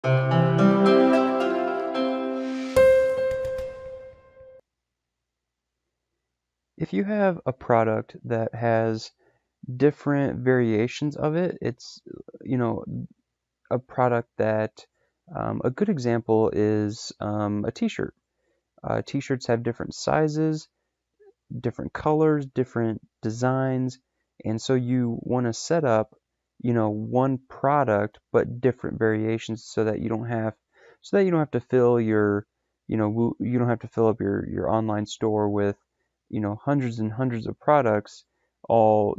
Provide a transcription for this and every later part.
If you have a product that has different variations of it, it's, a product that, a good example is a t-shirt. T-shirts have different sizes, different colors, different designs, and so you want to set up, one product but different variations so that you don't have to fill your, you don't have to fill up your online store with, hundreds and hundreds of products, all,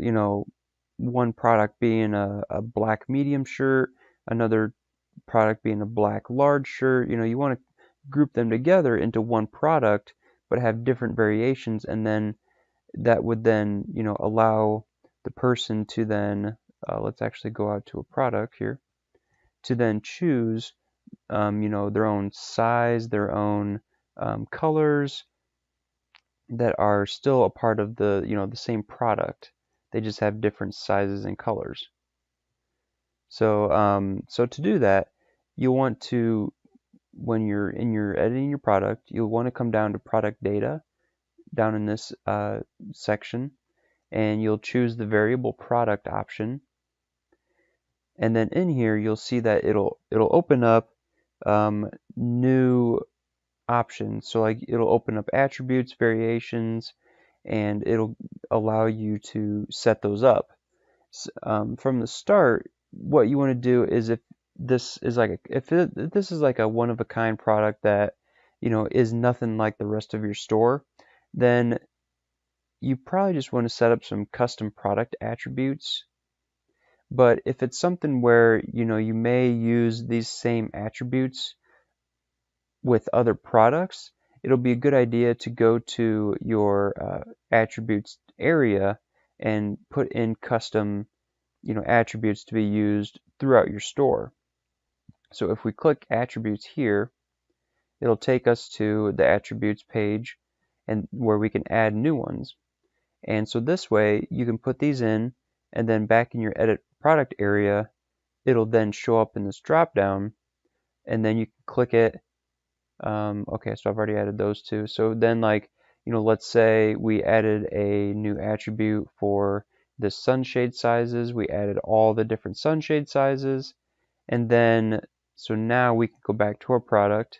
one product being a black medium shirt, another product being a black large shirt. You want to group them together into one product but have different variations, and then that would then, allow the person to then, let's actually go out to a product here, to then choose, their own size, their own colors that are still a part of the, the same product. They just have different sizes and colors. So to do that, you'll want to, when you're editing your product, you'll want to come down to product data down in this section, and you'll choose the variable product option. And then in here, you'll see that it'll open up new options. So like it'll open up attributes, variations, and it'll allow you to set those up. From the start, what you want to do is, if this is like a one of a kind product that, is nothing like the rest of your store, then you probably just want to set up some custom product attributes. But if it's something where, you may use these same attributes with other products, it'll be a good idea to go to your attributes area and put in custom, attributes to be used throughout your store. So if we click attributes here, it'll take us to the attributes page, and where we can add new ones. And so this way you can put these in, and then back in your edit product area, it'll then show up in this drop down, and then you can click it. Okay, so I've already added those two. So then, like, let's say we added a new attribute for the sunshade sizes. We added all the different sunshade sizes, and then so now we can go back to our product,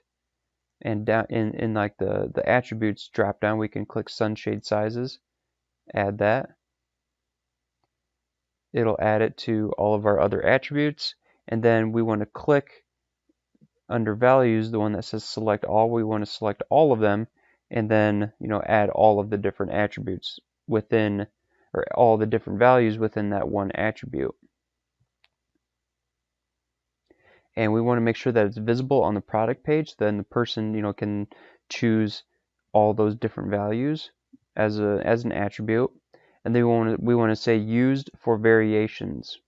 and down in like the attributes drop down, we can click sunshade sizes, add that. It'll add it to all of our other attributes, and then we want to click under values, the one that says select all. We want to select all of them, and then, add all of the different attributes within, or all the different values within that one attribute. And we want to make sure that it's visible on the product page, then the person, can choose all those different values as an attribute. And then we want to say used for variations,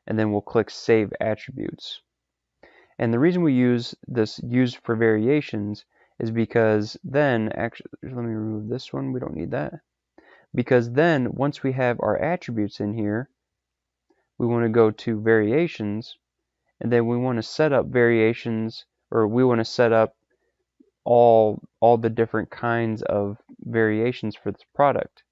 and then we'll click save attributes. And the reason we use this used for variations is because then, actually, let me remove this one, we don't need that. Because then once we have our attributes in here, we want to go to variations, and then we want to set up variations, or we want to set up all the different kinds of variations for this product.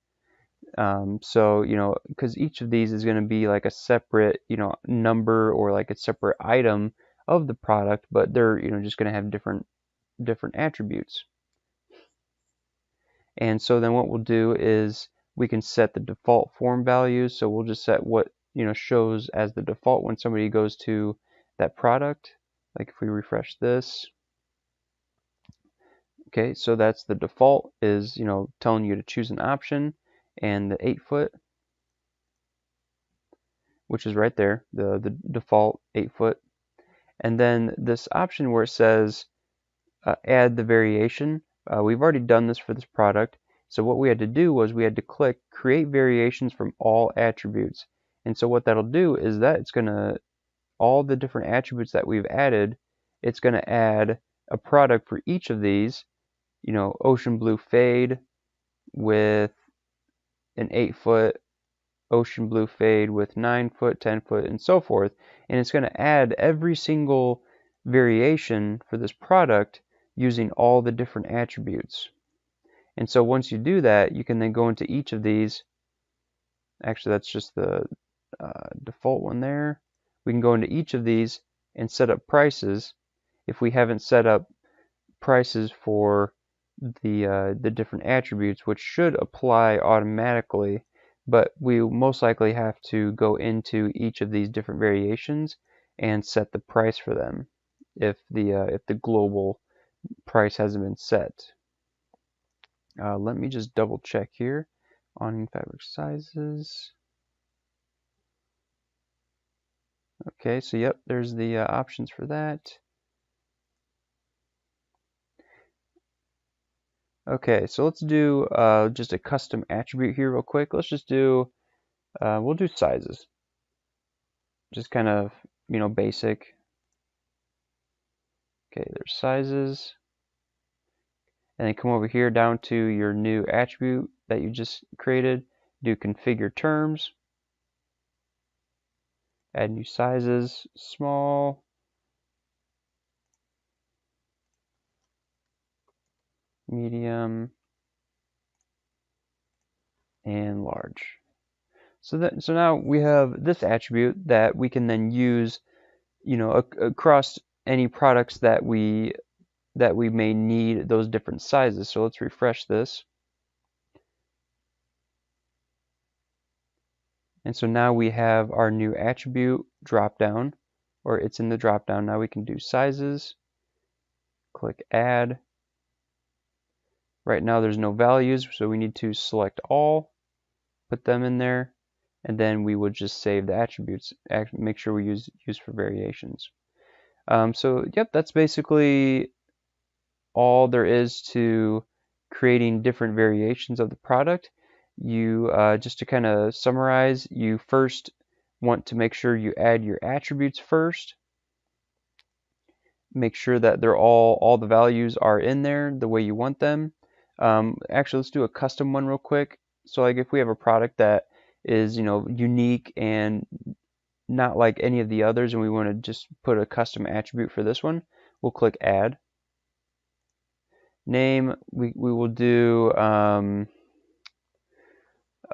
So, because each of these is going to be like a separate, number, or like a separate item of the product, but they're, just going to have different attributes. And so then what we'll do is we can set the default form values. So we'll just set what, shows as the default when somebody goes to that product. Like if we refresh this. Okay, so that's the default, is, telling you to choose an option, and the 8-foot, which is right there, the default 8-foot. And then this option where it says add the variation, we've already done this for this product. So what we had to do was we had to click create variations from all attributes. And so what that'll do is that it's going to, all the different attributes that we've added, it's going to add a product for each of these, ocean blue fade with an 8-foot ocean blue fade with 9 foot, 10 foot, and so forth. And it's going to add every single variation for this product using all the different attributes. And so once you do that, you can then go into each of these. Actually, that's just the default one there. We can go into each of these and set up prices if we haven't set up prices for the different attributes, which should apply automatically, but we most likely have to go into each of these different variations and set the price for them if the global price hasn't been set. Let me just double check here on fabric sizes. Okay, so yep, there's the options for that. Okay, so let's do just a custom attribute here real quick. Let's just do, we'll do sizes. Just kind of, basic. Okay, there's sizes. And then come over here down to your new attribute that you just created. Do configure terms. Add new sizes, small, medium, and large. So now we have this attribute that we can then use, across any products that we may need those different sizes. So let's refresh this. And so now we have our new attribute drop down, or it's in the drop down. Now we can do sizes, click add. Right now there's no values, so we need to select all, put them in there, and then we would just save the attributes, make sure we use for variations. So yep, that's basically all there is to creating different variations of the product. You just to kind of summarize, you first want to make sure you add your attributes first. Make sure that they're all the values are in there the way you want them. Actually, let's do a custom one real quick. So like if we have a product that is unique and not like any of the others, and we want to just put a custom attribute for this one, we'll click add. Name, we will do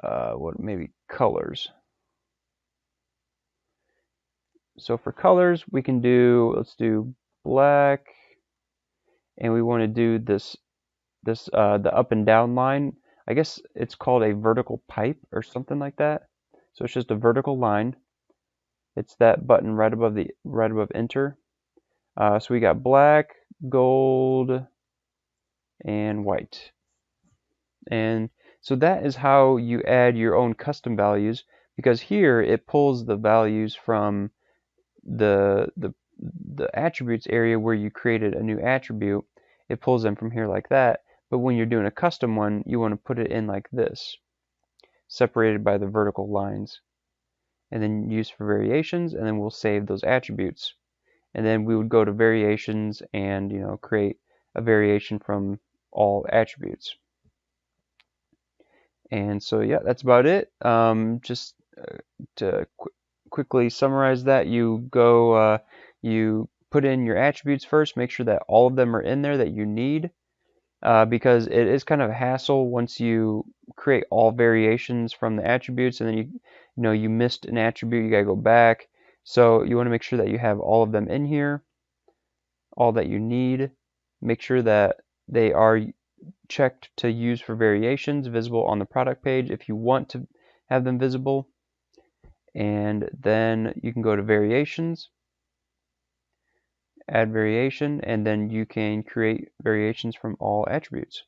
what, maybe colors. So for colors, we can do, let's do black, and we want to do this the up and down line. I guess it's called a vertical pipe or something like that. So it's just a vertical line. It's that button right above enter. So we got black, gold, and white. And so that is how you add your own custom values, because here it pulls the values from the attributes area where you created a new attribute. It pulls them from here like that. But when you're doing a custom one, you want to put it in like this, separated by the vertical lines, and then use for variations, and then we'll save those attributes. And then we would go to variations and create a variation from all attributes. And so yeah, that's about it. Just to quickly summarize that, you go you put in your attributes first, make sure that all of them are in there that you need, because it is kind of a hassle once you create all variations from the attributes, and then you missed an attribute, you gotta go back. So you want to make sure that you have all of them in here, all that you need. Make sure that they are checked to use for variations, visible on the product page if you want to have them visible. And then you can go to variations, add variation, and then you can create variations from all attributes.